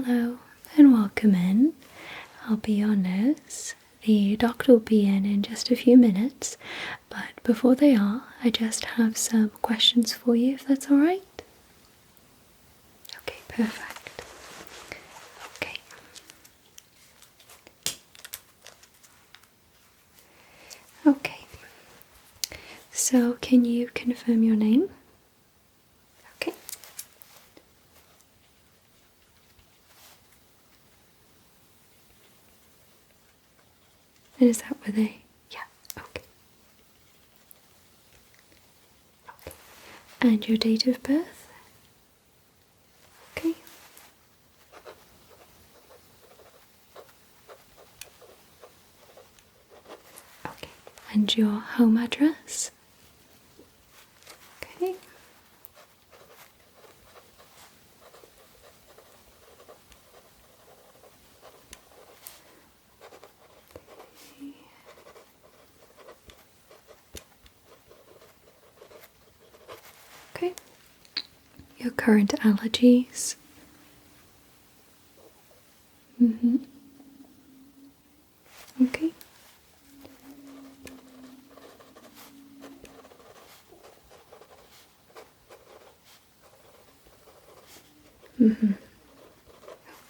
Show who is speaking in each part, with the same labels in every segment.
Speaker 1: Hello and welcome in. I'll be your nurse. The doctor will be in just a few minutes, but before they are, I just have some questions for you, if that's alright. Okay, perfect. Okay. Okay. So, can you confirm your name? Okay. And is that with a? Yeah, okay. Okay. And your date of birth? Okay. Okay. And your home address? Okay. Okay. Your current allergies? Okay.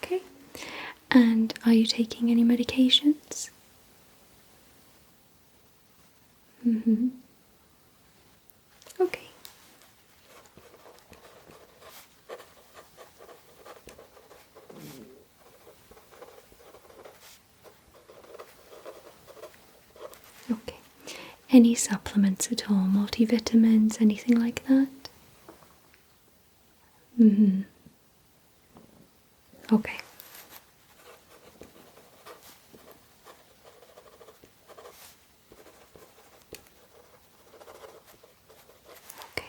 Speaker 1: Okay. And are you taking any medications? Okay. Okay. Any supplements at all? Multivitamins, anything like that? Okay. Okay.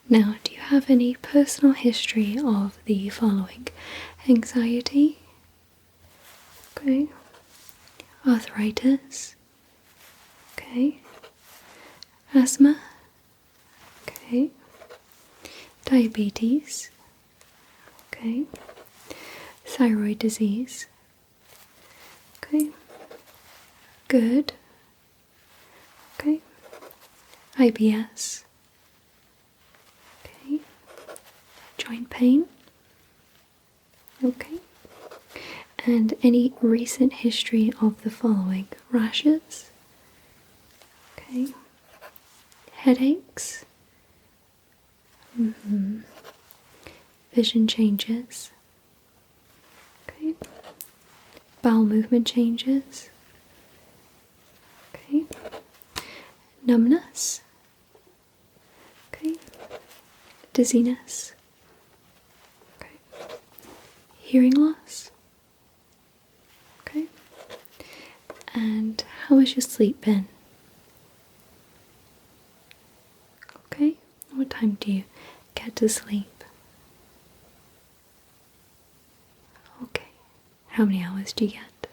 Speaker 1: Now, do you have any personal history of the following? Anxiety? Okay. Arthritis? Okay. Asthma? Okay. Diabetes? Okay. Thyroid disease? Okay. Good. Okay. IBS? Okay. Joint pain? Okay. And any recent history of the following? Rashes? Okay. Headaches? Vision changes? Okay. Bowel movement changes? Okay. Numbness? Okay. Dizziness? Okay. Hearing loss? Okay. And how has your sleep been? Okay. What time do you get to sleep? Okay. How many hours do you get?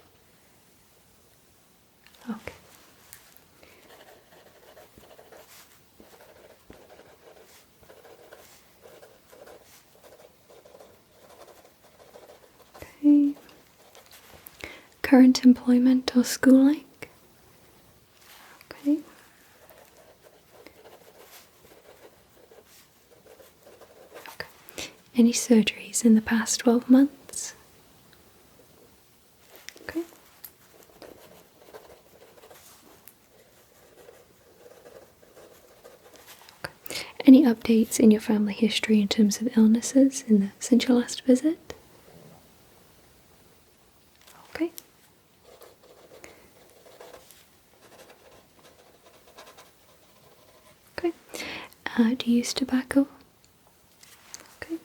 Speaker 1: Okay. Okay. Current employment or schooling? Okay. Okay. Any surgeries in the past 12 months? Okay. Okay. Any updates in your family history in terms of illnesses since your last visit? Okay. Okay. Do you use tobacco? Okay.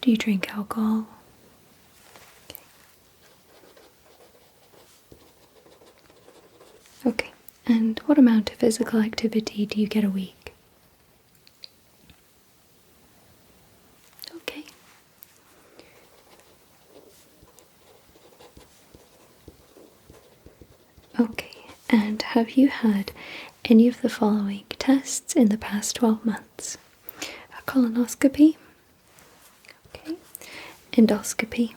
Speaker 1: Do you drink alcohol? Okay. Okay. And what amount of physical activity do you get a week? Okay. Okay. And have you had any of the following tests in the past 12 months? colonoscopy. Okay. Endoscopy.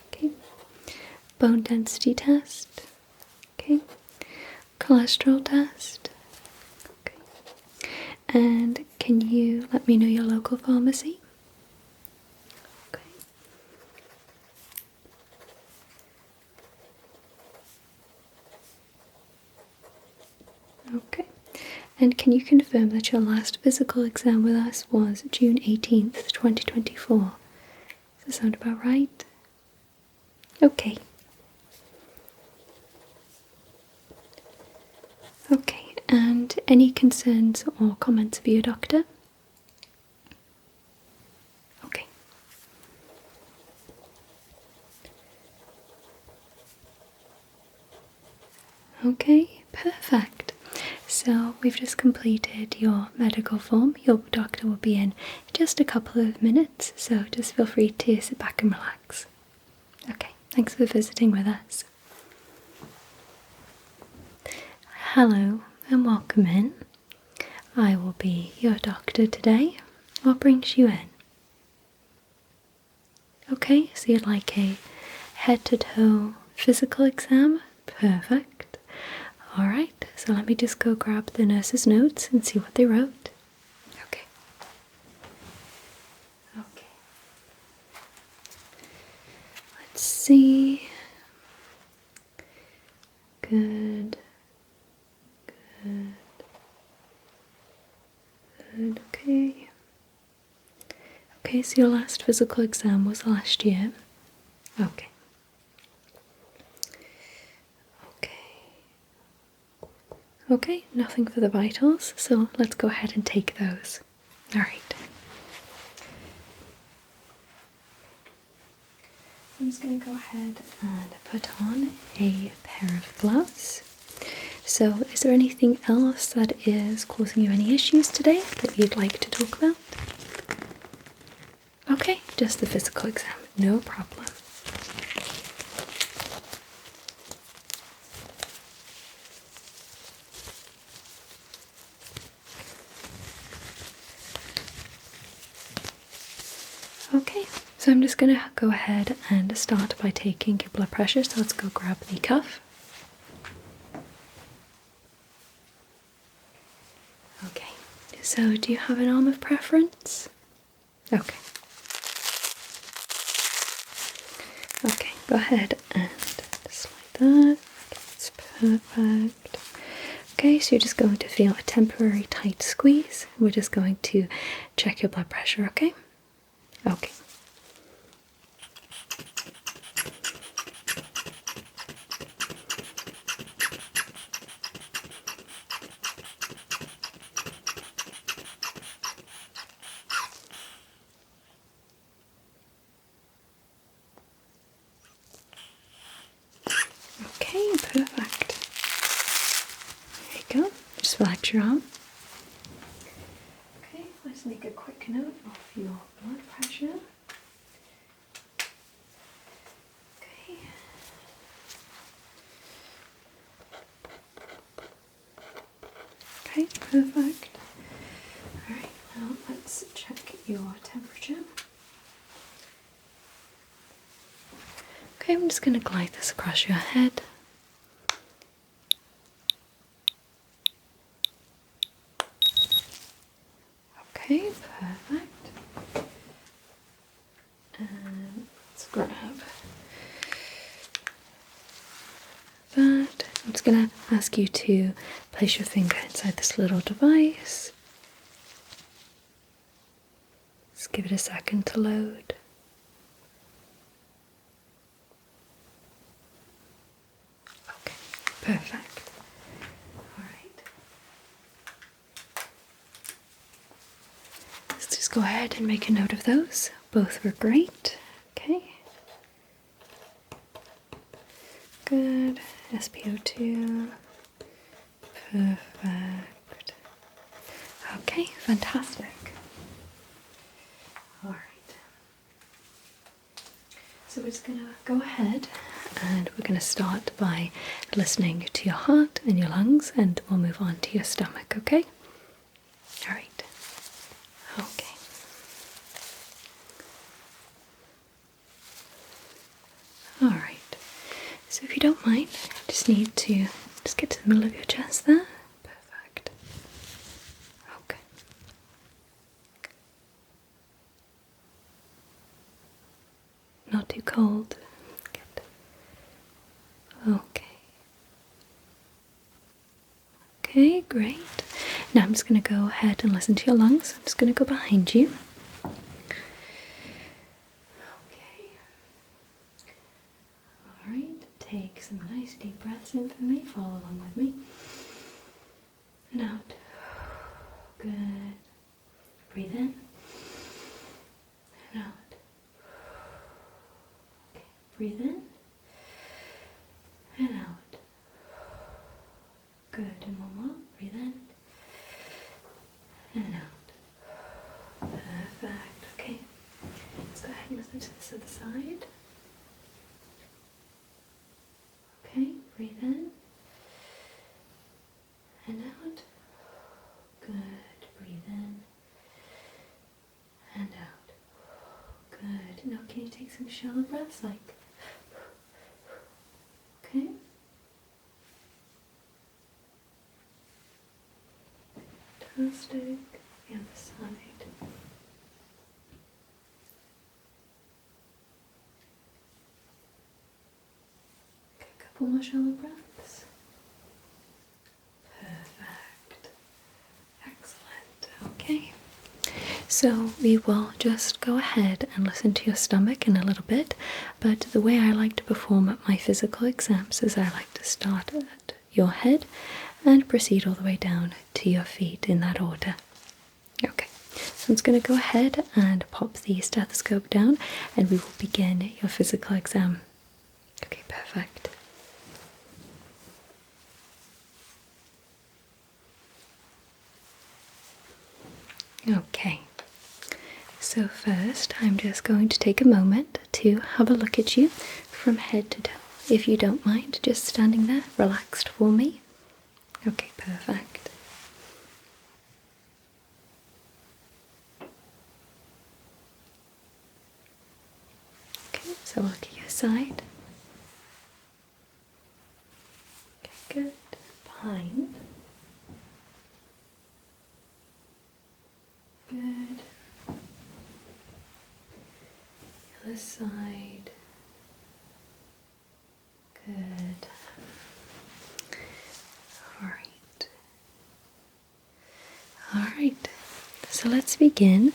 Speaker 1: Okay. Bone density test. Okay. Cholesterol test. Okay. And can you let me know your local pharmacy? Okay. Okay. And can you confirm that your last physical exam with us was June 18th, 2024? Does that sound about right? Okay. Okay, and any concerns or comments of your doctor? Okay. Okay, perfect. So we've just completed your medical form. Your doctor will be in just a couple of minutes, so just feel free to sit back and relax. Okay, thanks for visiting with us. Hello and welcome in. I will be your doctor today. What brings you in? Okay, so you'd like a head to toe physical exam? Perfect. Alright, so let me just go grab the nurse's notes and see what they wrote. Okay. Okay. Let's see. Good. Good. Good, okay. Okay, so your last physical exam was last year. Okay. Okay, nothing for the vitals, so let's go ahead and take those. Alright. I'm just going to go ahead and put on a pair of gloves. So, is there anything else that is causing you any issues today that you'd like to talk about? Okay, just the physical exam, no problem. Okay, so I'm just going to go ahead and start by taking your blood pressure, so let's go grab the cuff. Okay, so do you have an arm of preference? Okay. Okay, go ahead and just like that. That's perfect. Okay, so you're just going to feel a temporary tight squeeze. We're just going to check your blood pressure, okay? Okay. Okay, perfect. There you go. Just relax your arm. Okay, let's make a quick note of your blood pressure. Okay. Okay, perfect. Alright, now let's check your temperature. Okay, I'm just going to glide this across your head. Okay, perfect. And let's grab that. I'm just going to ask you to place your finger inside this little device. Just give it a second to load. Okay, perfect. Alright. Let's just go ahead and make a note of those. Both were great. Okay. Good. SpO2. Perfect. Okay, fantastic. Alright. So we're just going to go ahead and we're going to start by listening to your heart and your lungs, and we'll move on to your stomach, okay? Alright. Okay. So if you don't mind, I just need to just get to the middle of your chest there. Perfect. Okay. Not too cold. Good. Okay. Okay, great. Now I'm just going to go ahead and listen to your lungs. I'm just going to go behind you. Okay. Alright, take some nice deep breaths in for me. Follow along with me. And out. Good. Breathe in. And out. Okay. Breathe in. And out. Good. And one more. Breathe in. And out. Perfect. Okay. Let's go ahead and listen to this other side. Okay. Breathe in. And out. Good. Breathe in. And out. Good. Now can you take some shallow breaths like... Okay. Fantastic. The other side. Okay, a couple more shallow breaths. Perfect. Excellent. Okay. So we will just go ahead and listen to your stomach in a little bit, but the way I like to perform at my physical exams is I like to start at your head and proceed all the way down to your feet in that order. Okay, so I'm just going to go ahead and pop the stethoscope down and we will begin your physical exam. Okay, perfect. Okay, so first I'm just going to take a moment to have a look at you from head to toe. If you don't mind, just standing there relaxed for me. Okay, perfect. Okay, so look at your side. Okay, good. Behind. Good. The other side. Good. Alright. Alright. So let's begin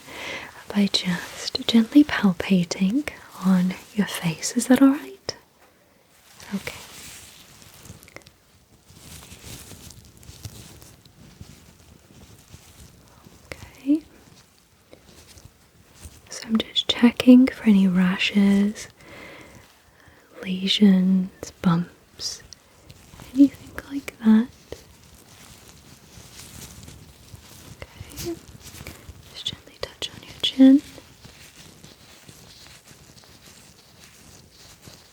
Speaker 1: by just gently palpating on your face. Is that alright? Okay. Okay. So I'm just checking for any rashes, lesions, bumps, anything like that. Okay. Just gently touch on your chin.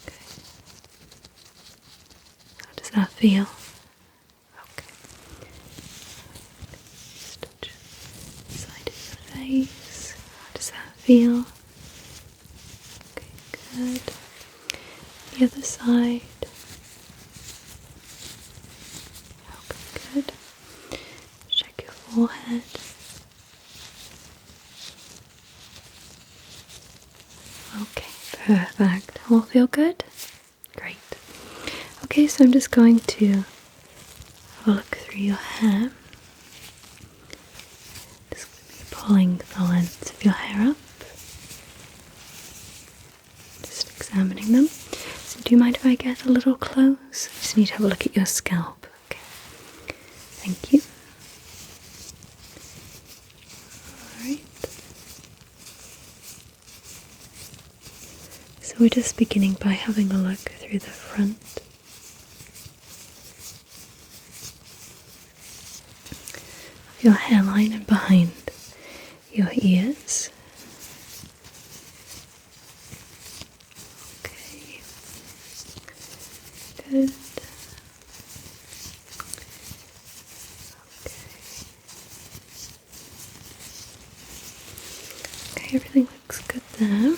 Speaker 1: Okay. How does that feel? Okay. Just touch the side of your face. How does that feel? Okay, good. The other side. Okay, good. Check your forehead. Okay, perfect. All feel good? Great. Okay, so I'm just going to have a look through your hair. Just going to be pulling the lengths of your hair up. Just examining them. So do you mind if I get a little close? I just need to have a look at your scalp. Okay. Thank you. Alright. So we're just beginning by having a look through the front of your hairline and behind your ears. Okay. Good. Okay. Okay, everything looks good there.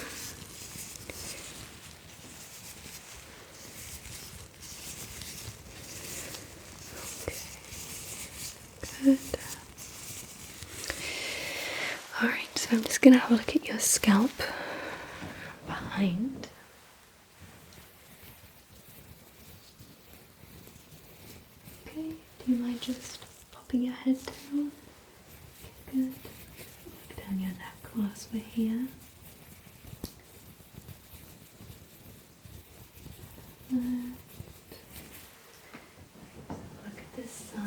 Speaker 1: So I'm just going to have a look at your scalp behind. Okay, do you mind just popping your head down? Good. Look down your neck whilst we're here. Look at this side.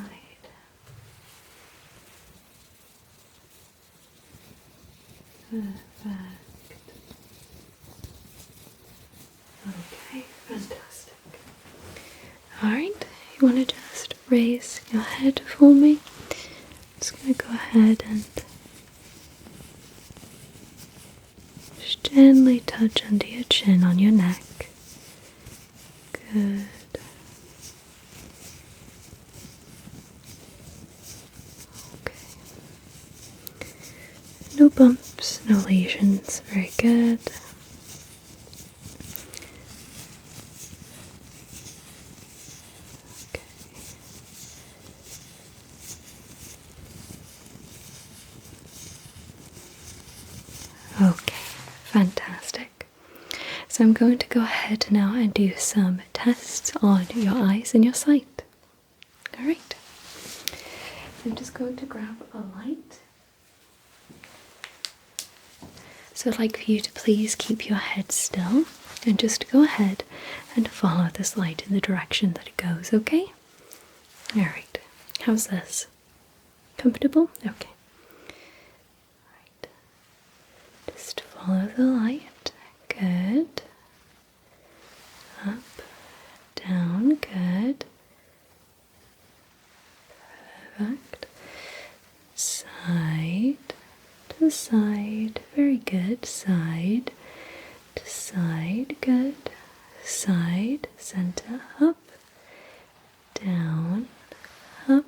Speaker 1: Perfect. Okay, fantastic. Alright, you want to just raise your head for me? I'm just going to go ahead and just gently touch under your chin on your neck. Good. Okay. No bumps, no lesions. Very good. Okay. Okay, fantastic. So I'm going to go ahead now and do some tests on your eyes and your sight. Alright. I'm just going to grab a light. So I'd like for you to please keep your head still and just go ahead and follow this light in the direction that it goes, okay? Alright. How's this? Comfortable? Okay. Alright. Just follow the light. Good. Up, down, good. Perfect. Side to side, very good. Side to side, good. Side, center, up, down, up,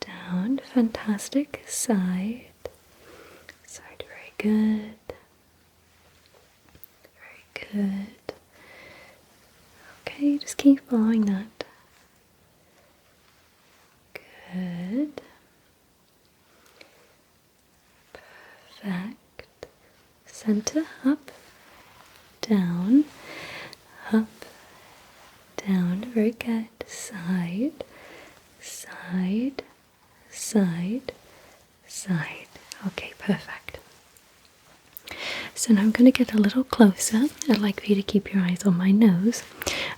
Speaker 1: down, fantastic. Side, side, very good. Good. Okay, just keep following that. Good. Perfect. Center, up, down, very good. Side, side, side, side. Okay, perfect. So now I'm going to get a little closer. I'd like for you to keep your eyes on my nose.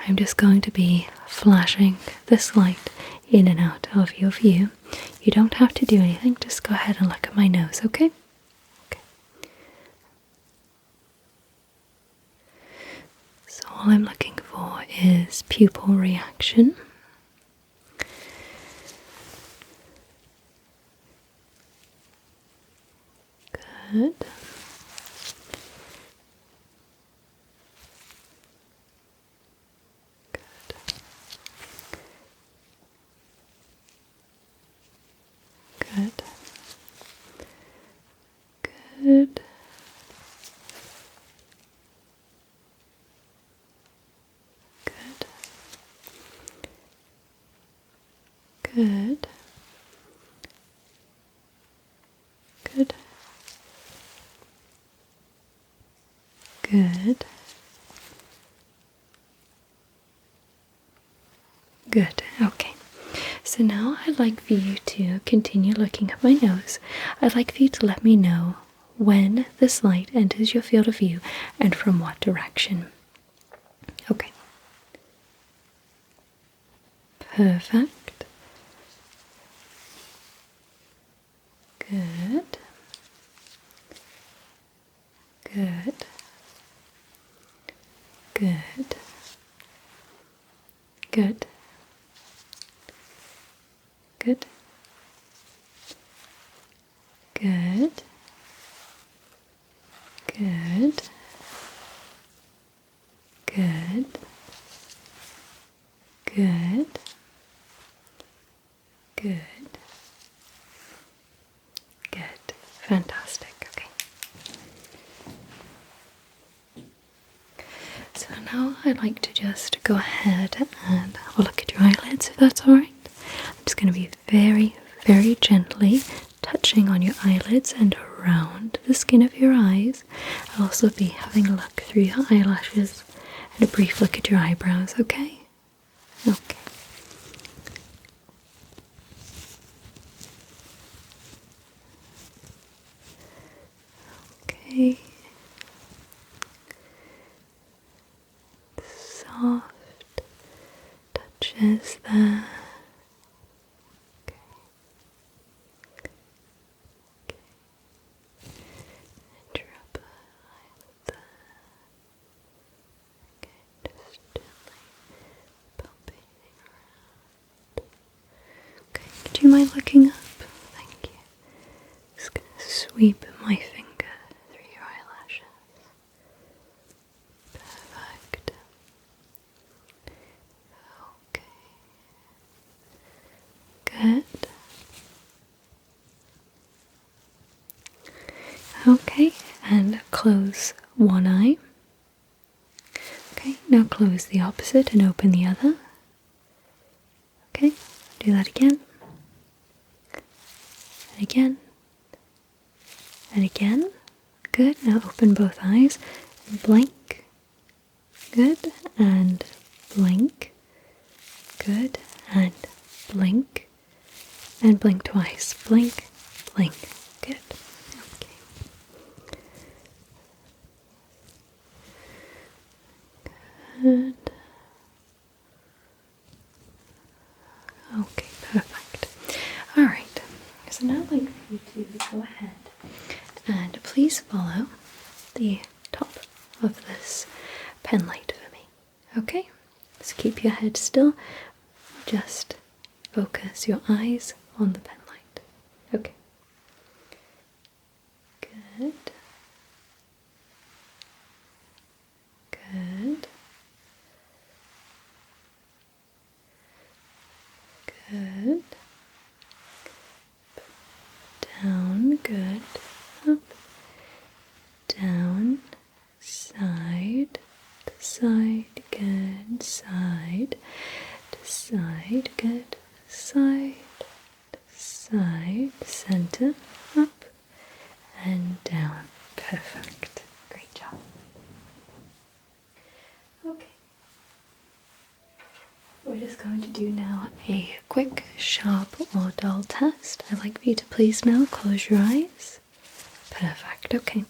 Speaker 1: I'm just going to be flashing this light in and out of your view. You don't have to do anything, just go ahead and look at my nose, okay? Okay. So all I'm looking for is pupil reaction. Good. Good. Good. Good. Good. Good. Good. Good. Okay. So now I'd like for you to continue looking at my nose. I'd like for you to let me know when this light enters your field of view and from what direction. Okay. Perfect. Good. Good. Good. Good. Good. Good. Good. Good. Good. Good. Good. Fantastic. Okay. So now I'd like to just go ahead and have a look at your eyelids, if that's alright. I'm just going to be very, very gently touching on your eyelids and around the skin of your eyes. I'll also be having a look through your eyelashes and a brief look at your eyebrows, okay? Okay. Okay. Soft touches there. Okay. And your upper eyelid there. Okay, just gently palpating around. Okay, do you mind looking up? Thank you. Just gonna sweep my finger through your eyelashes. Perfect. Okay. Good. Okay, and close one eye. Okay, now close the opposite and open the other. Okay, do that again. And again. And again. Good, now open both eyes. Blink. Good, and blink. Good, and blink. And blink twice. Blink, blink. Good. Okay. Good. Okay, perfect. Alright, so now I'd like for you to go ahead and please follow the top of this pen light for me. Okay? So keep your head still. Just focus your eyes on the pen light. Okay. Good. Good. Good. Down, good. Up. Down. Side. To side. Good. Side. To side. Good. Side. To side. Center. Up. And down. Perfect. Great job. Okay. We're just going to do now a quick, sharp or dull test. I'd like for you to please now close your eyes. Perfect, okay.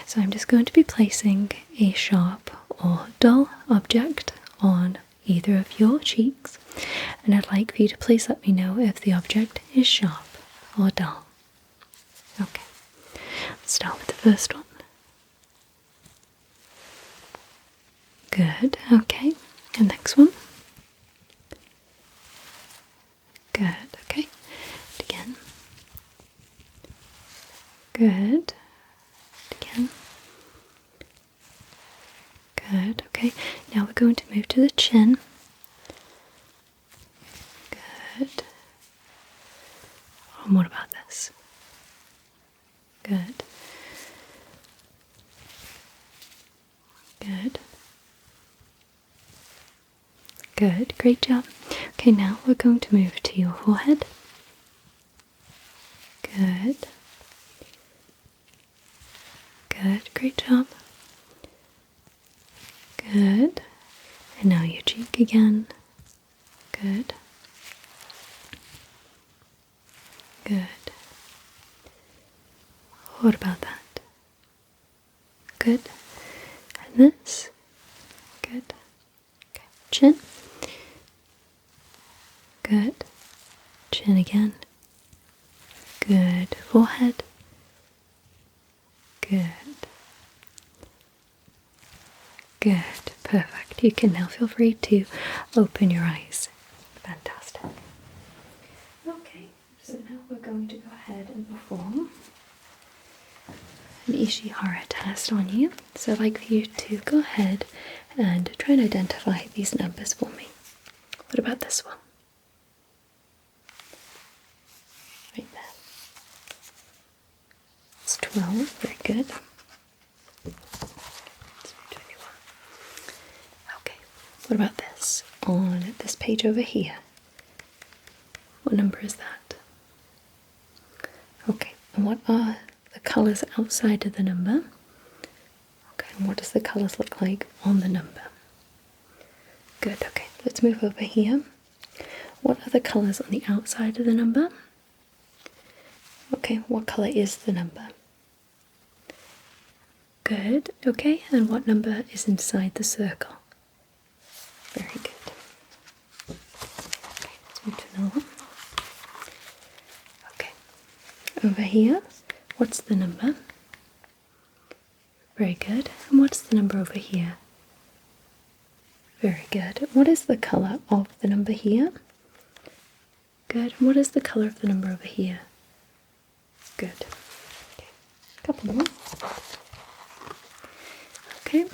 Speaker 1: So I'm just going to be placing a sharp or dull object on either of your cheeks, and I'd like for you to please let me know if the object is sharp or dull. Okay, let's start with the first one. Good, okay. And next one. Good, okay. Again. Good. Again. Good, okay. Now we're going to move to the chin. Good. And what about this? Good. Good. Good, great job. Okay, now we're going to move to your forehead. Good. Good, great job. Good. And now your cheek again. Good. Good. What about that? Good. And this. Good. Okay. Chin. Good. Chin again. Good. Forehead. Good. Good. Perfect. You can now feel free to open your eyes. Fantastic. Okay, so now we're going to go ahead and perform an 1+Hr test on you. So I'd like for you to go ahead and try and identify these numbers for me. What about this one? Right there. It's 12, very good. It's 21. Okay, what about this? On this page over here. What number is that? And what are the colours outside of the number? Okay, and what does the colours look like on the number? Good, okay, let's move over here. What are the colours on the outside of the number? Okay, what colour is the number? Good, okay, and what number is inside the circle? Very good. Okay, let's move to another one. Okay, over here, what's the number? Very good. And what's the number over here? Very good. What is the colour of the number here? Good. And what is the colour of the number over here? Good. Okay. Couple more. Okay.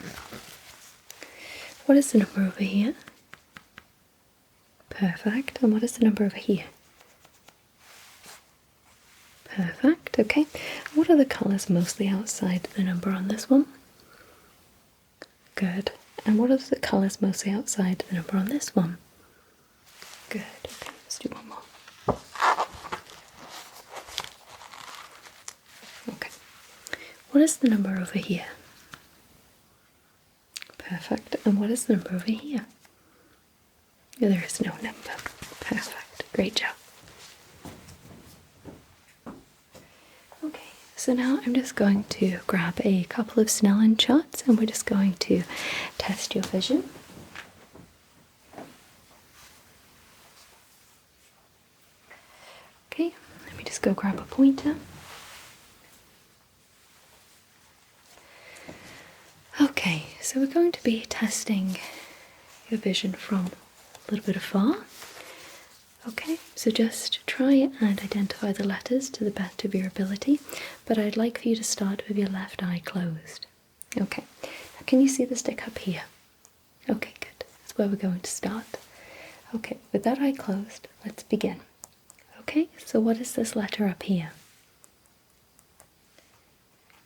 Speaker 1: What is the number over here? Perfect. And what is the number over here? Perfect. Okay. What are the colours mostly outside the number on this one? Good. And what are the colours mostly outside the number on this one? Good. Okay, let's do one more. Okay. What is the number over here? Perfect. And what is the number over here? There is no number. Perfect. Great job. Okay, so now I'm just going to grab a couple of Snellen charts and we're just going to test your vision. Okay, let me just go grab a pointer. Okay, so we're going to be testing your vision from a little bit afar. Okay, so just try and identify the letters to the best of your ability, but I'd like for you to start with your left eye closed. Okay, now can you see the stick up here? Okay, good. That's where we're going to start. Okay, with that eye closed, let's begin. Okay, so what is this letter up here?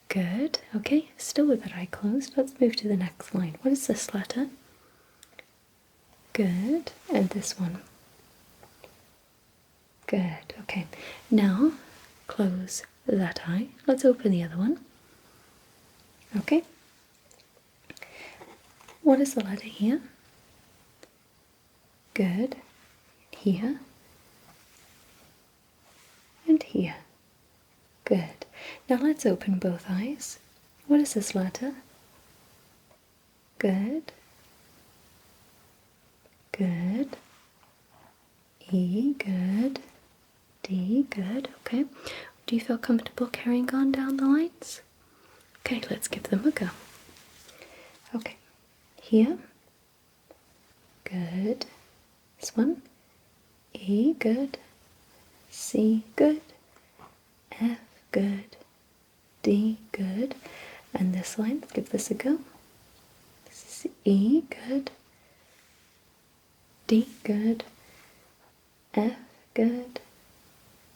Speaker 1: Good. Okay, still with that eye closed, let's move to the next line. What is this letter? Good. And this one? Good. Okay, now close that eye. Let's open the other one. Okay. What is the letter here? Good. Here. And here. Good. Now let's open both eyes. What is this letter? Good. Good. E, good. D, good. Okay. Do you feel comfortable carrying on down the lines? Okay, let's give them a go. Okay. Here. Good. This one. E, good. C, good. F, good. D, good. And this line, let's give this a go. C, E, good. D, good. F, good.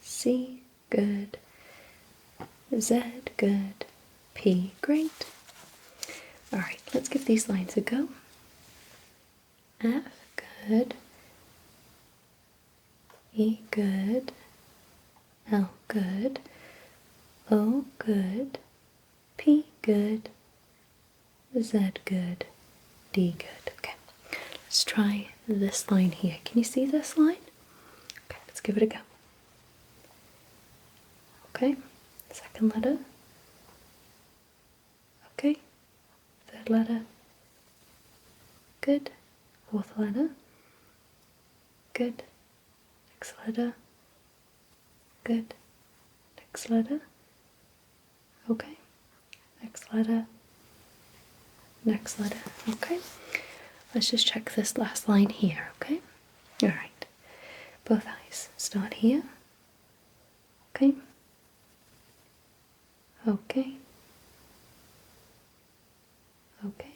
Speaker 1: C, good. Z, good. P, great. Alright, let's give these lines a go. F, good. E, good. L, good. O, good. P, good. Z, good. D, good. Okay, let's try this line here. Can you see this line? Okay, let's give it a go. Okay, second letter. Okay, third letter. Good. Fourth letter. Good. Next letter. Good. Next letter. Okay. Next letter. Next letter. Okay. Let's just check this last line here, okay? Alright. Both eyes. Start here. Okay. Okay. Okay.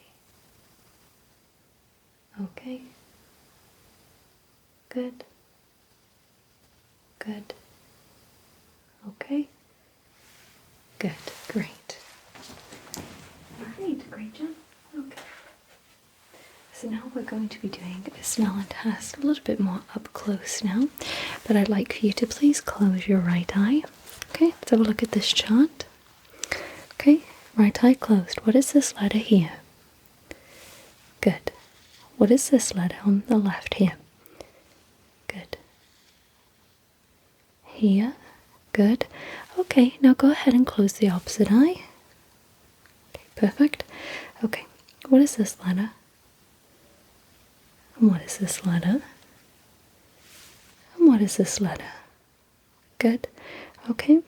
Speaker 1: Okay. Good. Good. Okay. Good. Great. Alright, great job. Okay. So now we're going to be doing a Snellen test a little bit more up close now, but I'd like for you to please close your right eye. Okay, let's have a look at this chart. Okay, right eye closed. What is this letter here? Good. What is this letter on the left here? Good. Here. Good. Okay, now go ahead and close the opposite eye. Okay, perfect. Okay, what is this letter? And what is this letter? And what is this letter? Good. Okay,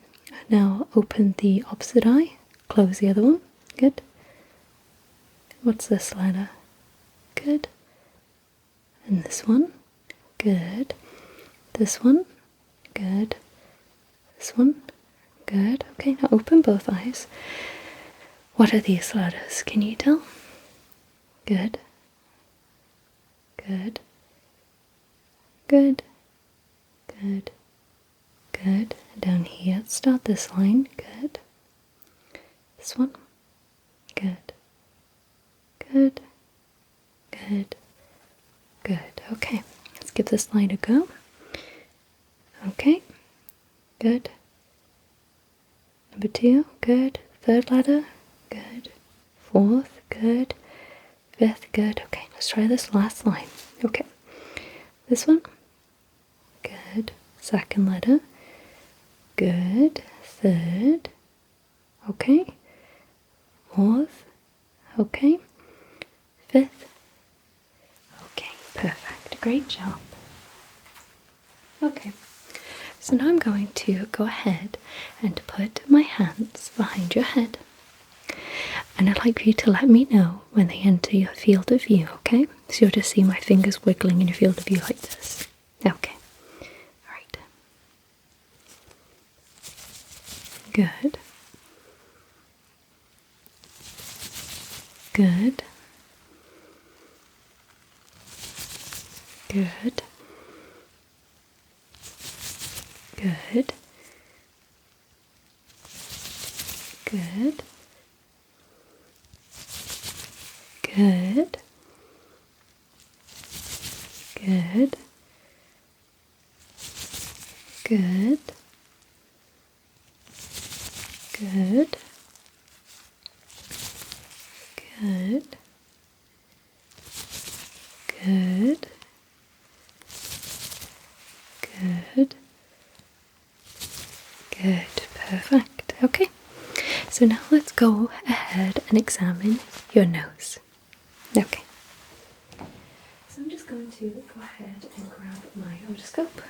Speaker 1: now open the opposite eye. Close the other one. Good. What's this letter? Good. And this one? Good. This one? Good. This one? Good. Okay, now open both eyes. What are these letters? Can you tell? Good. Good. Good. Good. Good. Down here, start this line. Good. This one. Good. Good. Good. Good. Okay, let's give this line a go. Okay. Good. Number 2. Good. Third letter. Good. Fourth. Good. Fifth. Good. Okay, let's try this last line. Okay. This one. Good. Second letter. Good. Third. Okay. Fourth. Okay. Fifth. Okay, perfect. Great job. Okay, so now I'm going to go ahead and put my hands behind your head. And I'd like for you to let me know when they enter your field of view, okay? So you'll just see my fingers wiggling in your field of view like this. Okay. Alright. Good. Good. Good. Good. Good. Good. Good. Good. Good. Good. Good. Good. Good. Perfect. Okay. So now let's go ahead and examine your nose. Okay. So I'm just going to go ahead and grab my otoscope,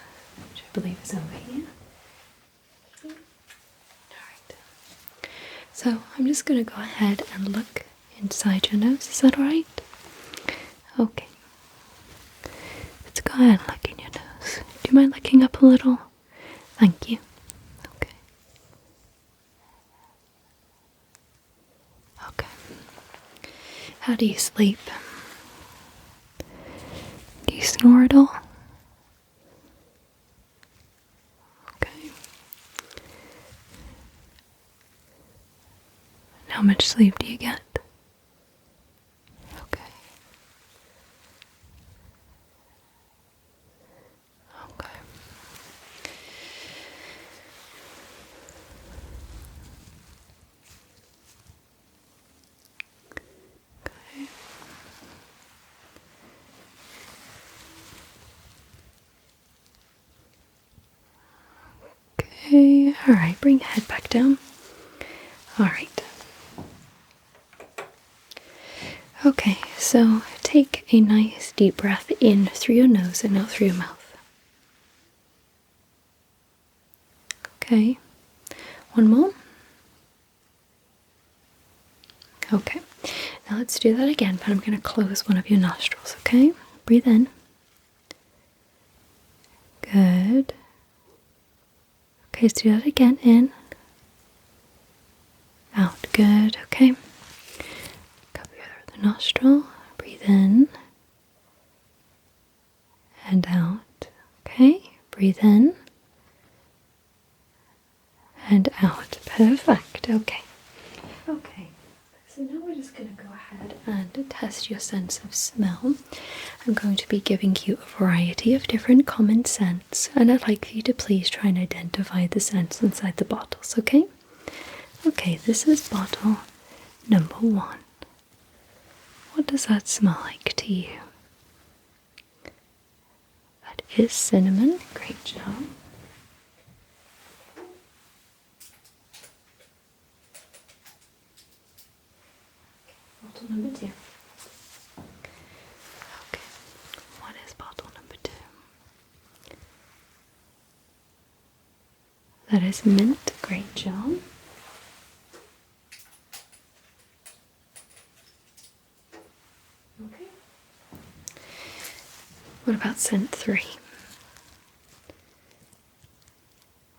Speaker 1: which I believe is over here. Alright. So I'm just going to go ahead and look inside your nose. Is that alright? Okay. Let's go ahead and look in your nose. Do you mind looking up a little? Thank you. Okay. Okay. How do you sleep? Do you snore at all? Okay. How much sleep do you get? Okay. Okay. Okay, alright, bring your head back down. Alright. Okay, so take a nice deep breath in through your nose and out through your mouth. Okay, one more. Okay, now let's do that again, but I'm going to close one of your nostrils, okay? Breathe in. Good. Okay, let's do that again. In. Out. Good. Okay. Cover your other nostril. Breathe in. And out. Okay. Breathe in. And out. Perfect. Okay. Okay. So now we're just going to go ahead and test your sense of smell. I'm going to be giving you a variety of different common scents, and I'd like for you to please try and identify the scents inside the bottles, okay? Okay, this is bottle number 1. What does that smell like to you? That is cinnamon. Great job. Bottle number 2. Okay, what is bottle number 2? That is mint. Great job. Okay. What about scent 3?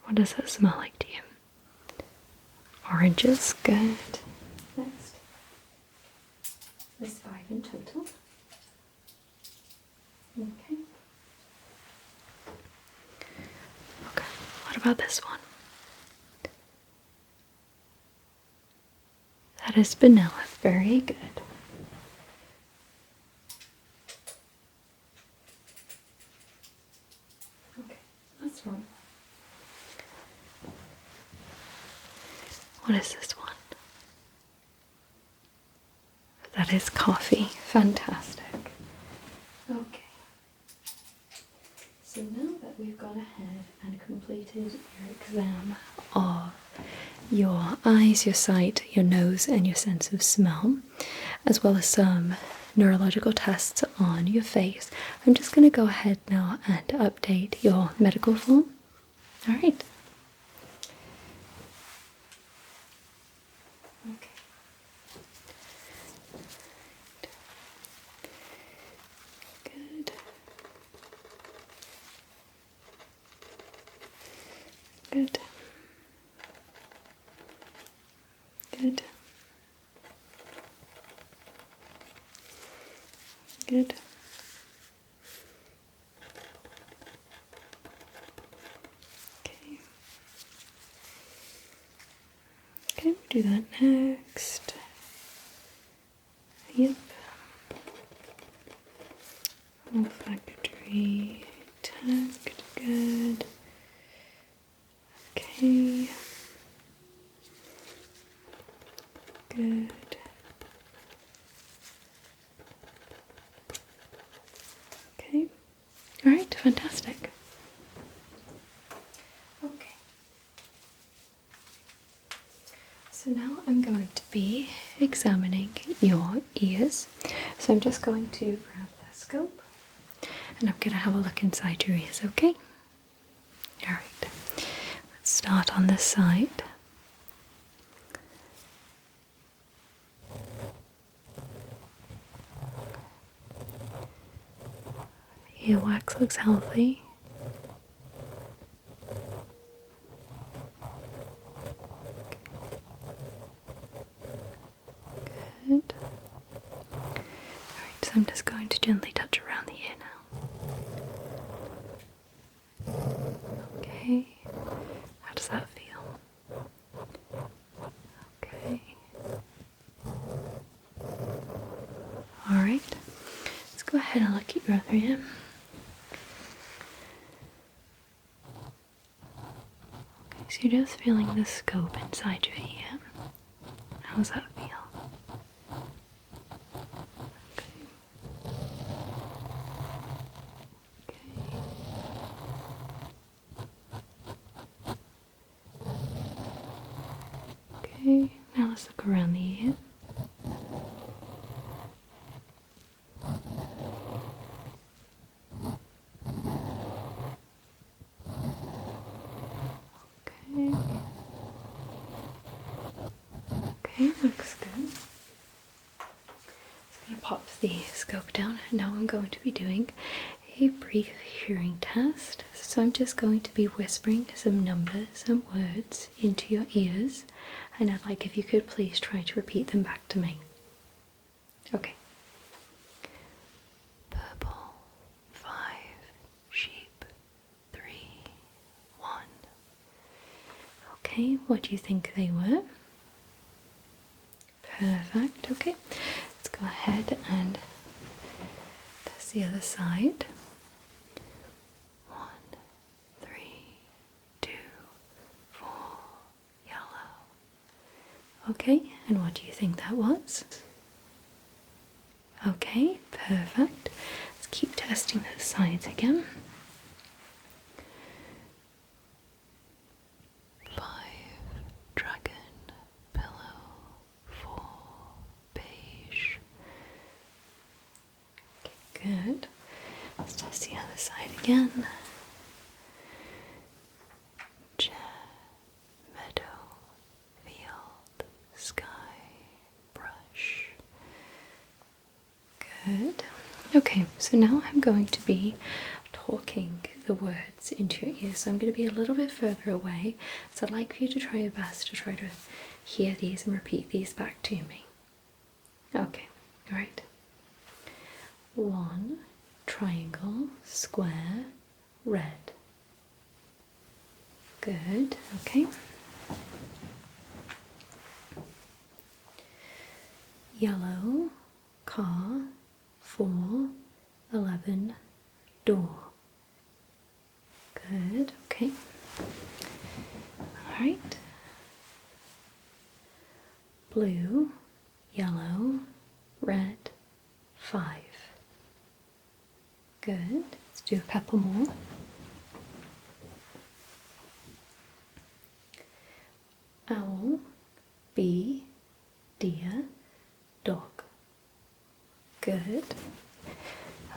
Speaker 1: What does that smell like to you? Oranges. Good. Next. There's 5 in total. Okay. Okay. What about this one? That is vanilla. Very good. Okay, that's one. What is this one? That is coffee. Fantastic. Okay. So now that we've gone ahead and completed your exam of your eyes, your sight, your nose, and your sense of smell, as well as some neurological tests on your face, I'm just going to go ahead now and update your medical form. All right. Okay. Good. Good. Good. Good. Okay. Okay, we'll do that next. Yep. Olfactory tact. Good. Okay. Good. Okay. Alright, fantastic. Okay. So now I'm going to be examining your ears. So I'm just going to grab the scope and I'm going to have a look inside your ears, okay? Alright. Let's start on this side. Earwax looks healthy. Good. Alright, so I'm just going to gently touch around the ear now. Okay. How does that feel? Okay. Alright. Let's go ahead and look at your other ear. Okay, so you're just feeling the scope inside your ear. How does that feel? Okay, now let's look around the ear. Okay. Okay, looks good. Just gonna pop the scope down, and now I'm going to be doing a brief hearing test. So I'm just going to be whispering some numbers and words into your ears, and I'd like if you could please try to repeat them back to me. Okay. Purple, 5, sheep, 3, 1. Okay, what do you think they were? Perfect. Okay, let's go ahead and that's the other side. 1, 3, 2, 4, yellow. Okay, and what do you think that was? Okay, perfect. Let's keep testing those sides again. 5, dragon, pillow, 4, beige. Okay, good. Let's test the other side again. Chair, meadow, field, sky, brush. Good. Okay, so now I'm going to be talking the words into your ears. So I'm going to be a little bit further away. So I'd like for you to try your best to try to hear these and repeat these back to me. Okay, alright. 1, triangle, square, red. Good, okay. Yellow, car, 4, 11, door. Good, okay. Alright. Blue, yellow, red, 5. Good. Let's do a couple more. Owl, bee, deer, dog. Good.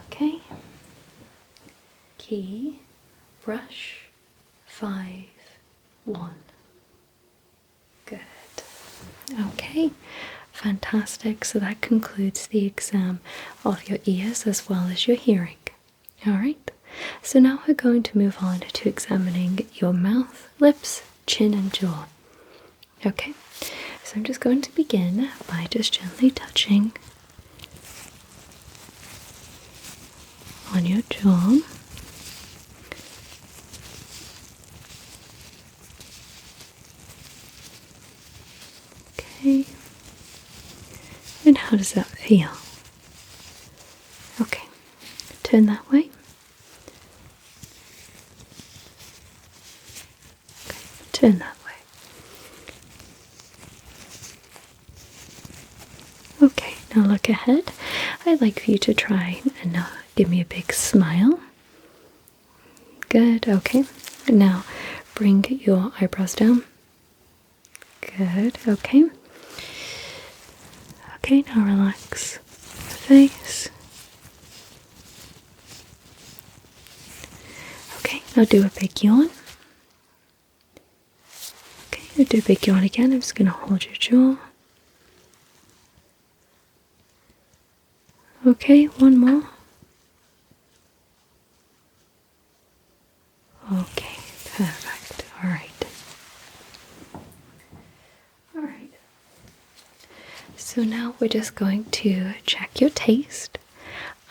Speaker 1: Okay. Key, brush, 5, 1. Good. Okay. Fantastic. So that concludes the exam of your ears as well as your hearing. Alright. So now we're going to move on to examining your mouth, lips, chin and jaw. Okay. So I'm just going to begin by just gently touching on your jaw. Okay. And how does that feel? Okay. Turn that way. Okay. Turn that way. Okay. Now look ahead. I'd like for you to try and give me a big smile. Good, okay. Now bring your eyebrows down. Good, okay. Okay, now relax the face. Okay, now do a big yawn. Okay, now do a big yawn again. I'm just going to hold your jaw. Okay, one more. Okay, perfect. Alright. Alright. So now we're just going to check your taste.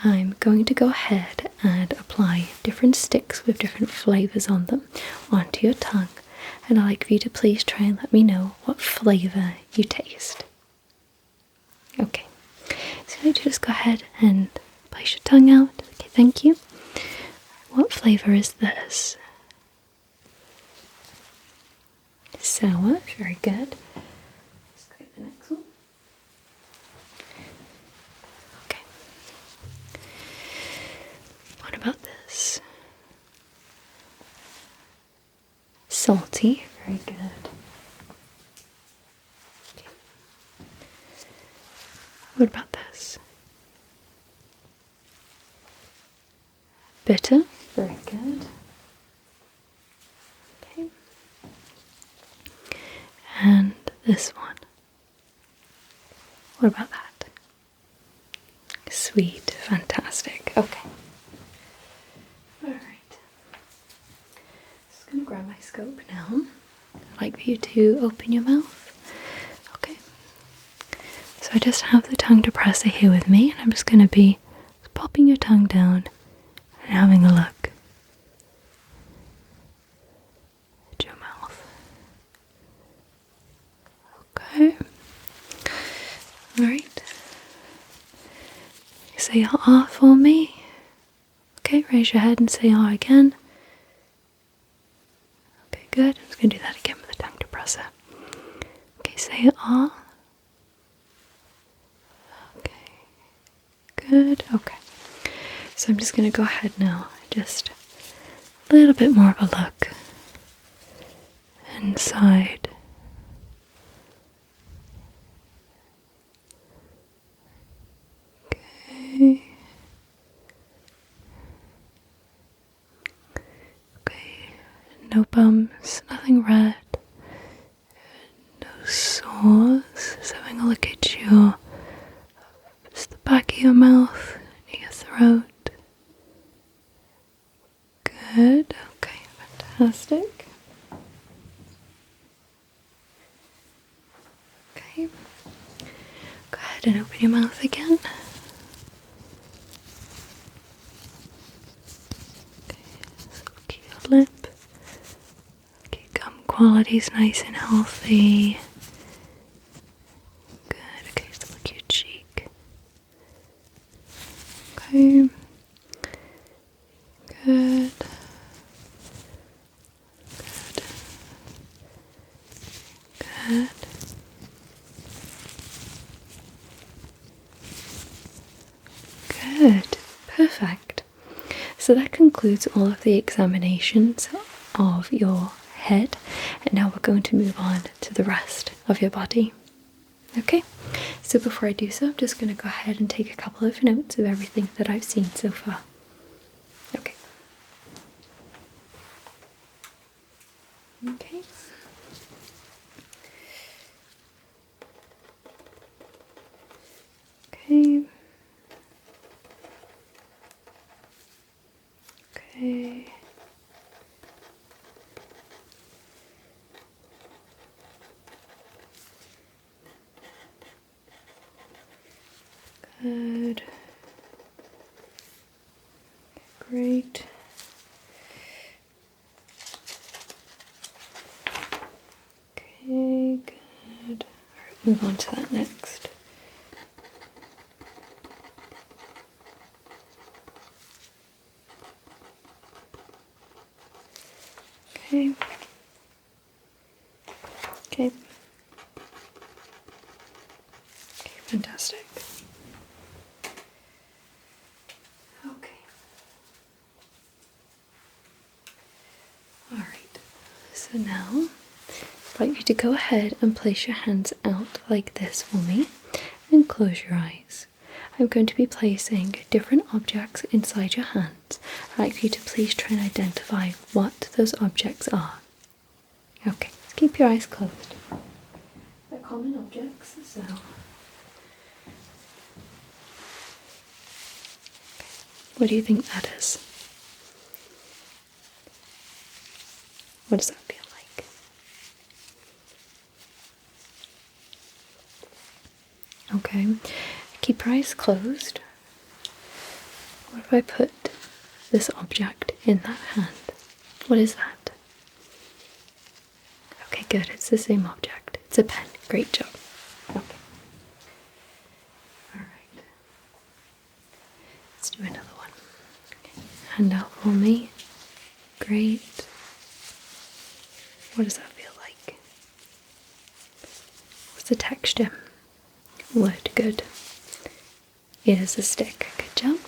Speaker 1: I'm going to go ahead and apply different sticks with different flavours on them onto your tongue. And I'd like for you to please try and let me know what flavour you taste. Okay. So you just go ahead and place your tongue out. Okay, thank you. What flavour is this? Sour, very good. Let's go to the next one. Okay. What about this? Salty, very good. Okay. What about this? Bitter, very good. Okay. And this one. What about that? Sweet, fantastic. Okay. Alright. Just going to grab my scope now. I'd like for you to open your mouth. Okay. So I just have the tongue depressor here with me, and I'm just going to be popping your tongue down and having a look at your mouth. Okay. Alright. say R for me? Okay, raise your head and say R again. Okay, good. I'm just going to do that again with the tongue depressor. Okay, say R. Okay, good. Okay. So I'm just going to go ahead now, just a little bit more of a look inside. Okay. Okay. No bumps, nothing red, no sores. Just having a look at just the back of your mouth, your throat. Good. Okay, fantastic. Okay. Go ahead and open your mouth again. Okay, so look at your lip. Okay, gum quality is nice and healthy. Good. Okay, so look at your cheek. Okay. Good. Good. Good. Perfect. So that concludes all of the examinations of your head, and now we're going to move on to the rest of your body. Okay, so before I do so, I'm just going to go ahead and take a couple of notes of everything that I've seen so far. Okay. Okay. Okay. Okay. Good. Great. Okay, good. Alright, move on to that next. Okay. Okay. Okay, fantastic. Okay. Alright, so now I'd like you to go ahead and place your hands out like this for me and close your eyes. I'm going to be placing different objects inside your hands. I'd like you to please try and identify what those objects are. Okay, keep your eyes closed. They're common objects, so... What do you think that is? What does that feel like? Okay, keep your eyes closed. What if I put this object in that hand? What is that? Okay, good, it's the same object. It's a pen. Great job. Okay. Alright. Let's do another one. Okay. Hand out for me. Great. What does that feel like? What's the texture? Wood, good. It is a stick. Good job.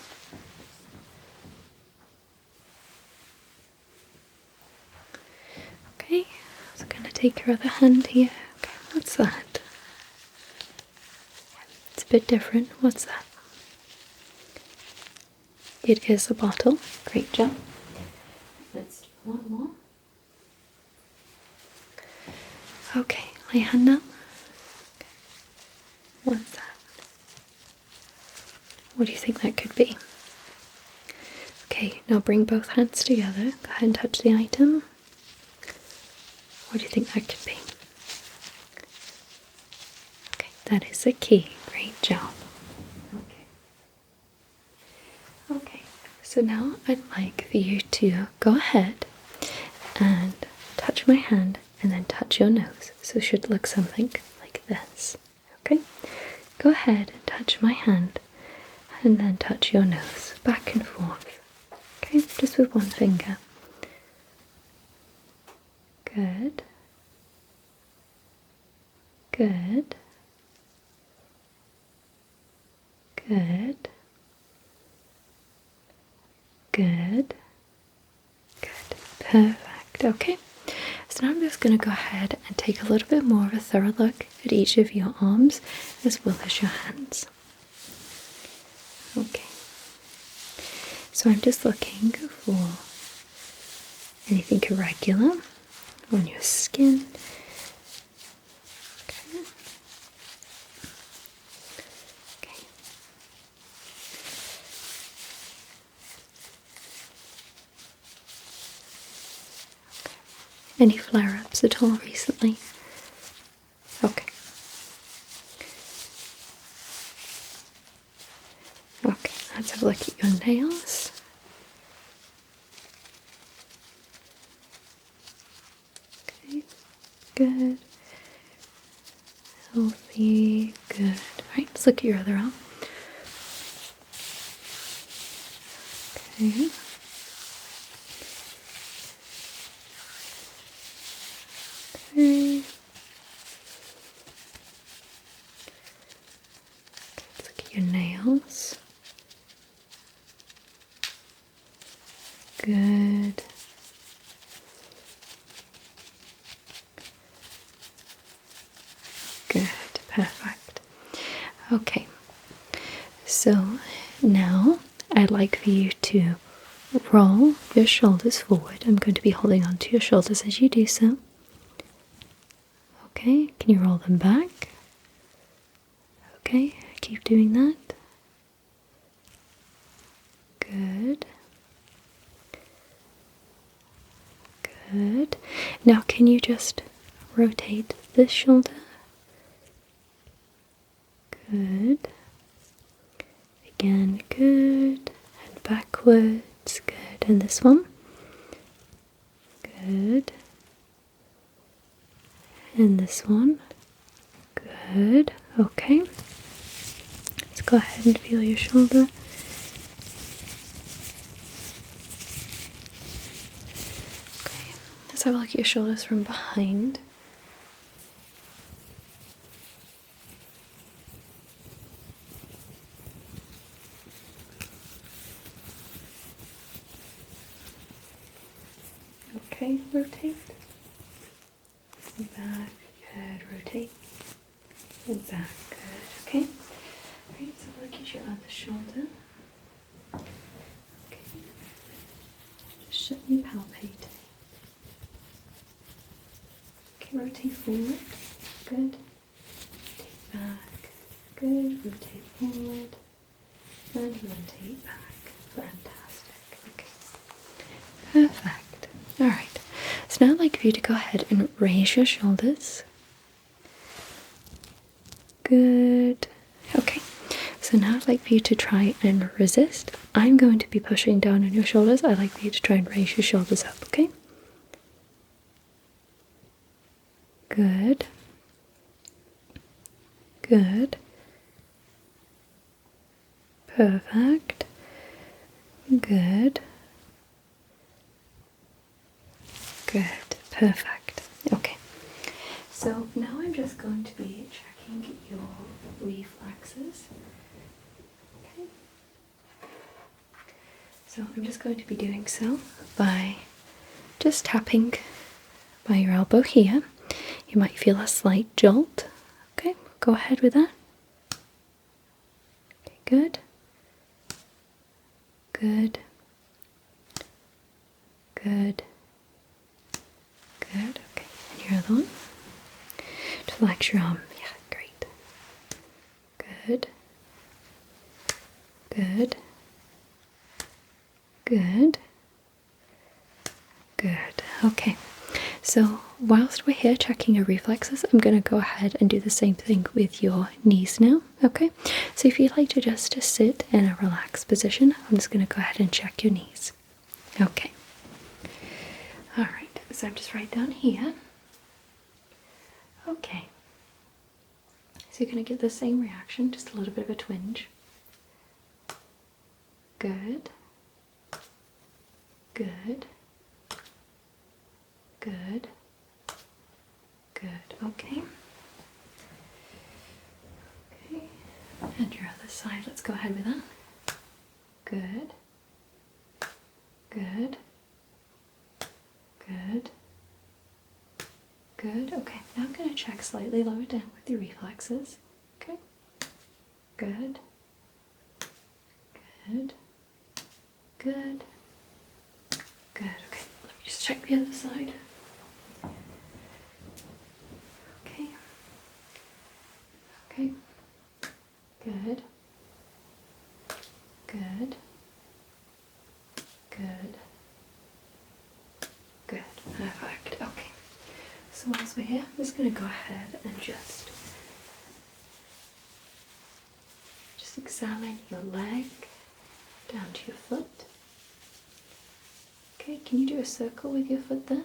Speaker 1: Okay, so I'm going to take your other hand here. Okay, what's that? It's a bit different. What's that? It is a bottle. Great job. Let's do one more. Okay, lay your hand down. Okay. What's that? What do you think that could be? Okay, now bring both hands together. Go ahead and touch the item. What do you think that could be? Okay, that is a key. Great job. Okay. Okay, so now I'd like for you to go ahead and touch my hand and then touch your nose. So it should look something like this. Okay? Go ahead and touch my hand and then touch your nose, back and forth. Okay, just with one finger. Good. Good. Good. Good. Good. Perfect. Okay. So now I'm just going to go ahead and take a little bit more of a thorough look at each of your arms as well as your hands. Okay. So I'm just looking for anything irregular on your skin. Okay. Okay. Any flare-ups at all recently? Okay. Okay, let's have a look at your nails. Okay, good. Healthy, good. Alright, let's look at your other arm. Okay. Okay. Let's look at your nails. Good. Good. Perfect. Okay. So now I'd like for you to roll your shoulders forward. I'm going to be holding on to your shoulders as you do so. Okay, can you roll them back? Okay, keep doing that. Good. Good. Now can you just rotate this shoulder? Good. Again, good. And backwards. Good. And this one? Good. And this one? Good. Okay. Let's go ahead and feel your shoulder. Okay. Let's have a look at your shoulders from behind. Okay, rotate. And back, good, rotate. And back, good, okay. Alright, so look at your other shoulder. Okay. Just gently palpate. Okay, rotate forward. Good. Rotate back. Good. Rotate forward. And rotate back. Fantastic. Okay. Perfect. Alright. So now I'd like for you to go ahead and raise your shoulders. Good. Okay. So now I'd like for you to try and resist. I'm going to be pushing down on your shoulders. I'd like for you to try and raise your shoulders up, okay? Good. Good. Perfect. Good. Good. Perfect. Okay. So now I'm just going to be checking your reflexes. Okay. So I'm just going to be doing so by just tapping by your elbow here. You might feel a slight jolt. Okay, go ahead with that. Okay, good. Good. Good. Good. Okay, and your other one. To relax your arm. Yeah, great. Good. Good. Good. Good. Okay. So whilst we're here checking your reflexes, I'm going to go ahead and do the same thing with your knees now. Okay. So if you'd like to just sit in a relaxed position, I'm just going to go ahead and check your knees. Okay. All right. So I'm just right down here. Okay. So you're going to get the same reaction, just a little bit of a twinge. Good. Good. Good. Good. Okay. Okay. And your other side. Let's go ahead with that. Good. Good. Good. Good. Okay. Now I'm going to check slightly lower down with your reflexes. Okay. Good. Good. Good. Good. Okay. Let me just check the other side. Okay. Okay. Good. Good. Good. Good. Perfect. Okay. So whilst we're here, I'm just going to go ahead and just examine your leg down to your foot. Okay, can you do a circle with your foot there?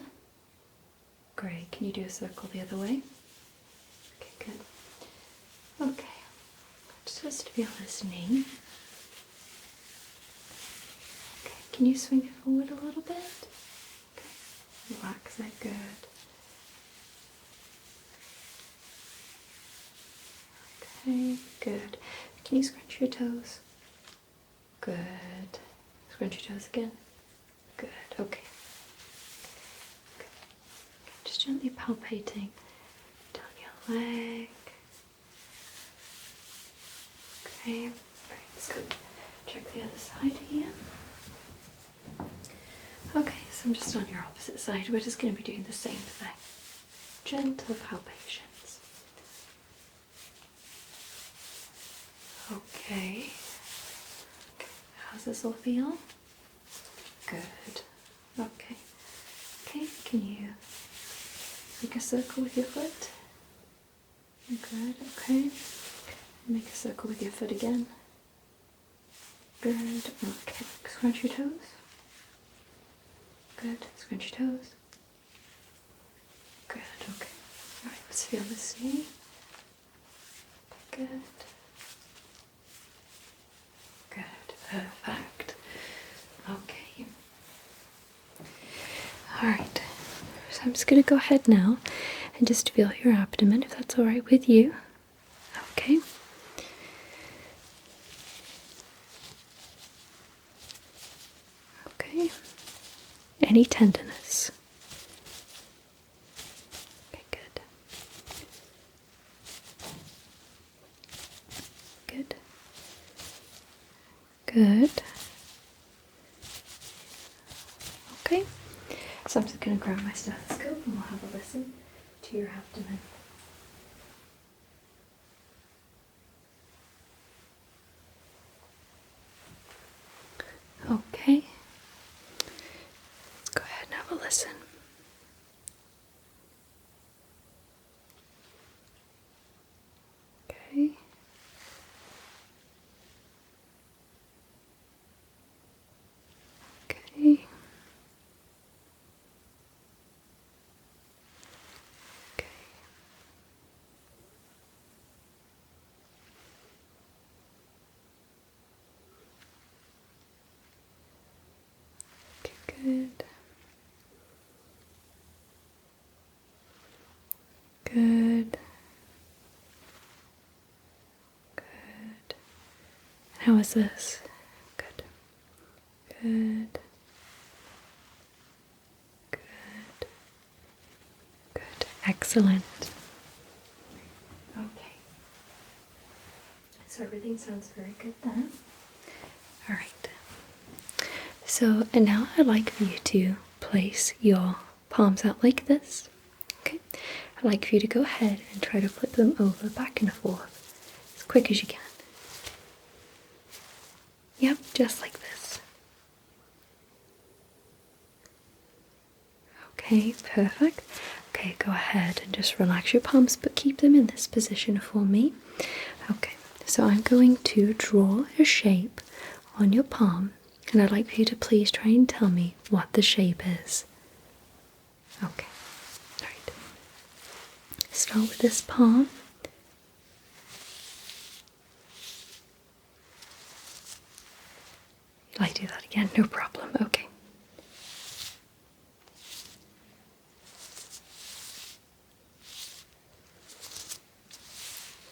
Speaker 1: Great. Can you do a circle the other way? Okay, good. Okay. Just feel this knee. Okay, can you swing it forward a little bit? Okay, relax that, good. Okay, good. Can you scrunch your toes? Good. Scrunch your toes again. Good, okay. Good. Just gently palpating down your leg. Okay, right, let's go check the other side here. Okay, so I'm just on your opposite side. We're just going to be doing the same thing. Gentle palpations. Okay. How's this all feel? Good. Okay. Okay, can you make a circle with your foot? Good, okay. Make a circle with your foot again. Good, okay. Scrunch your toes. Good, scrunch your toes. Good, okay. Alright, let's feel this knee. Good. Good, perfect. Okay. Alright, so I'm just going to go ahead now and just feel your abdomen, if that's alright with you. Okay. Okay. Any tenderness? Okay, good. Good. Good. Okay. So I'm just going to grab my stethoscope and we'll have a listen to your abdomen. Okay. Let's go ahead and have a listen. Okay. Okay. Okay. Okay, good. Good. Good. How is this? Good. Good. Good. Good. Excellent. Okay. So everything sounds very good then. Alright. So, and now I'd like for you to place your palms out like this. Okay. I'd like for you to go ahead and try to flip them over back and forth as quick as you can. Yep, just like this. Okay, perfect. Okay, go ahead and just relax your palms, but keep them in this position for me. Okay, so I'm going to draw a shape on your palm, and I'd like for you to please try and tell me what the shape is. Okay, alright. Start with this palm. Yeah, no problem. Okay.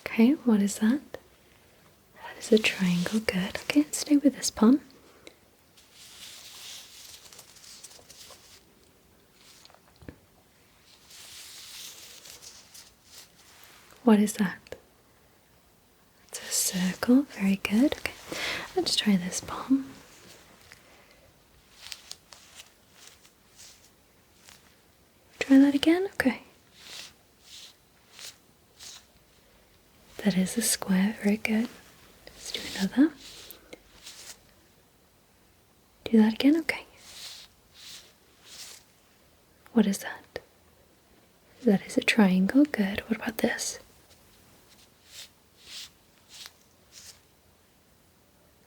Speaker 1: Okay, what is that? That is a triangle. Good. Okay, stay with this palm. What is that? It's a circle. Very good. Okay, let's try this palm. Try that again. Okay. That is a square. Very good. Let's do another. Do that again. Okay. What is that? That is a triangle. Good. What about this?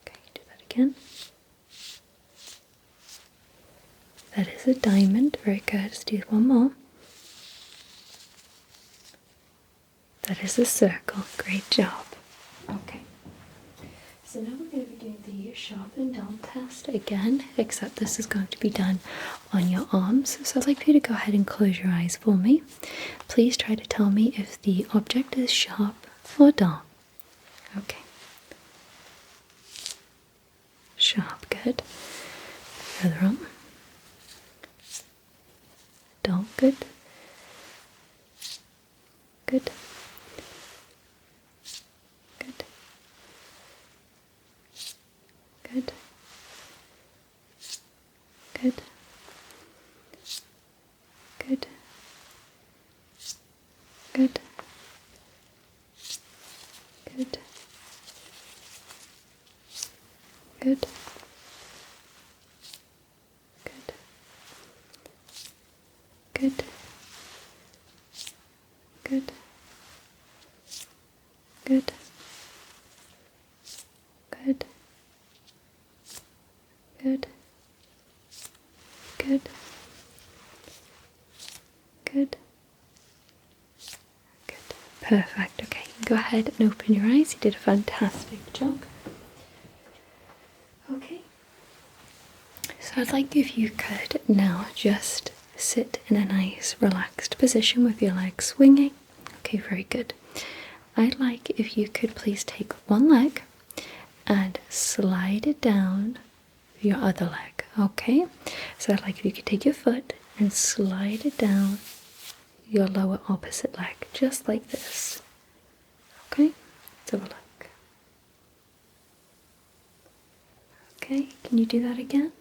Speaker 1: Okay, do that again. That is a diamond. Very good. Let's do one more. That is a circle. Great job. Okay. So now we're going to be doing the sharp and dull test again, except this is going to be done on your arms. So I'd like for you to go ahead and close your eyes for me. Please try to tell me if the object is sharp or dull. Okay. Sharp, good. Other arm. Dull, good. Good. Good. Good. Good. Good. Good. Good. Good. Good. Good. Good. Good. Good. Good. Good. Good. Perfect. Okay, go ahead and open your eyes. You did a fantastic job. Okay. So I'd like if you could now just sit in a nice relaxed position with your legs swinging. Okay, very good. I'd like if you could please take one leg and slide it down your other leg. Okay, so I'd like if you could take your foot and slide it down your lower opposite leg, just like this. Okay, let's have a look. Okay, can you do that again?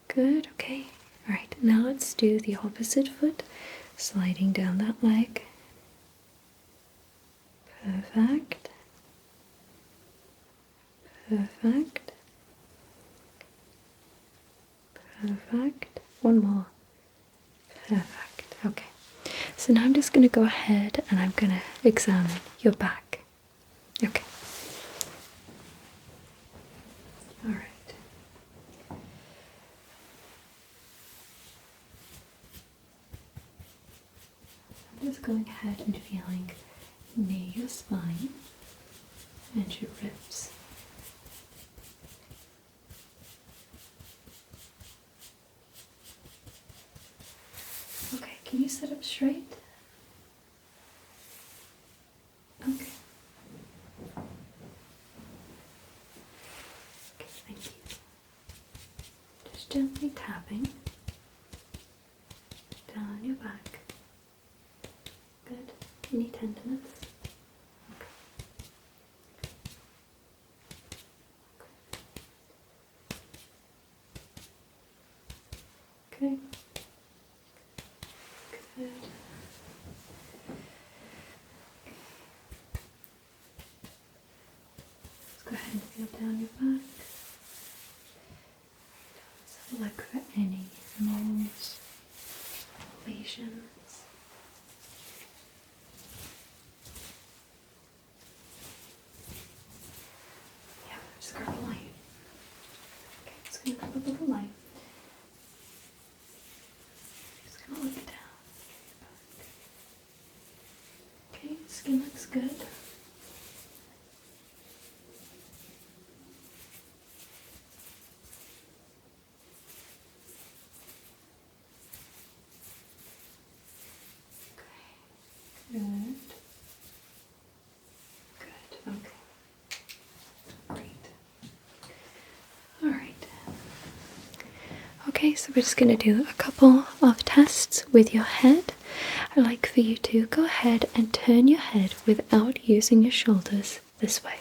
Speaker 1: Good, okay. Alright, now let's do the opposite foot, sliding down that leg. Perfect. Perfect. Perfect. One more. Perfect. Okay. So now I'm just going to go ahead and I'm going to examine your back. Okay. Alright. I'm just going ahead and feeling near your spine and your ribs. Okay, can you sit up straight? Okay. Okay, thank you. Just gently tapping down your back. Good. Any tenderness? Okay. Good. Let's go ahead and feel down your back. Let's have a look for any moles, lesions. Yeah, just grab a light. Okay, just gonna grab a little light. Just gonna look down. Okay, skin looks good. Okay, so we're just going to do a couple of tests with your head. I'd like for you to go ahead and turn your head without using your shoulders this way.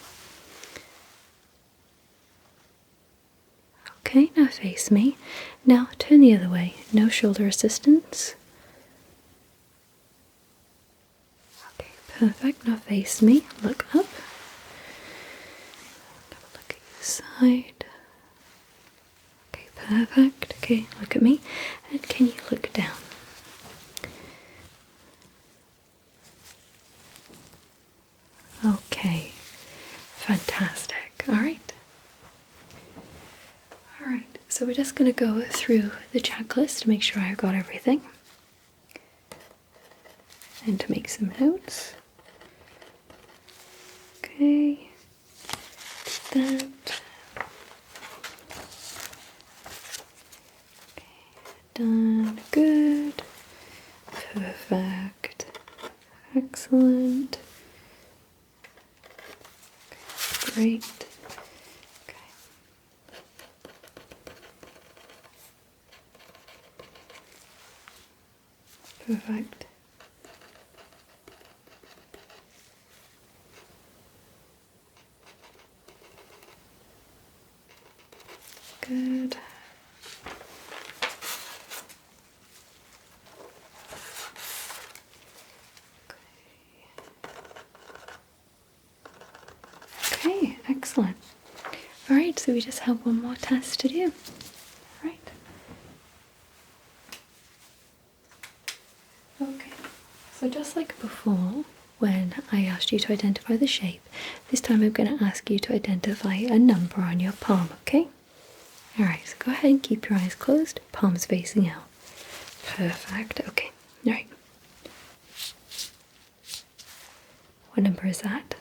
Speaker 1: Okay, now face me. Now turn the other way. No shoulder assistance. Okay, perfect. Now face me. Look up. Look at your side. Okay, perfect. Okay, look at me. And can you look down? Okay, fantastic. Alright. Alright, so we're just going to go through the checklist to make sure I've got everything. And to make some notes. Okay, that. Okay, done. Good. Perfect. Excellent. Great. Okay. Perfect. Good. Okay, excellent. Alright, so we just have one more test to do. Alright. Okay, so just like before, when I asked you to identify the shape, this time I'm going to ask you to identify a number on your palm, okay? Alright, so go ahead and keep your eyes closed, palms facing out. Perfect, okay. Alright. What number is that?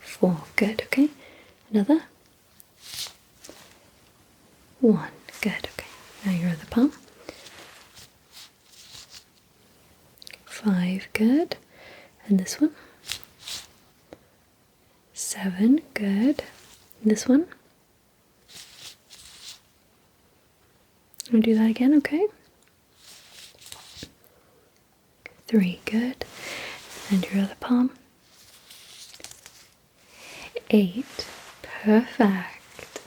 Speaker 1: 4, good, okay. Another? 1, good, okay. Now your other palm. 5, good. And this one? 7, good. And this one? I'm gonna do that again, okay? 3, good. And your other palm. 8, perfect.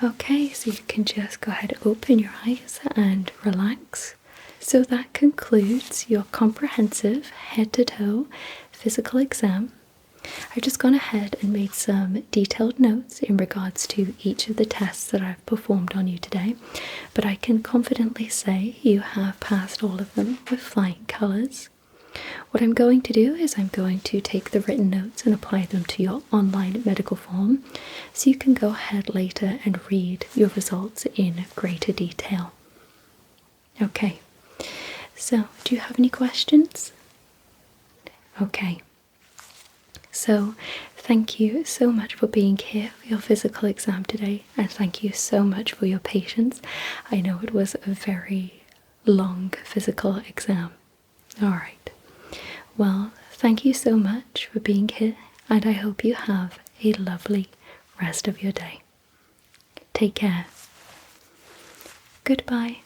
Speaker 1: Okay, so you can just go ahead and open your eyes and relax. So that concludes your comprehensive head-to-toe physical exam. I've just gone ahead and made some detailed notes in regards to each of the tests that I've performed on you today, but I can confidently say you have passed all of them with flying colours. What I'm going to do is I'm going to take the written notes and apply them to your online medical form so you can go ahead later and read your results in greater detail. Okay, so do you have any questions? Okay, so thank you so much for being here for your physical exam today, and thank you so much for your patience. I know it was a very long physical exam. Alright. Well, thank you so much for being here, and I hope you have a lovely rest of your day. Take care. Goodbye.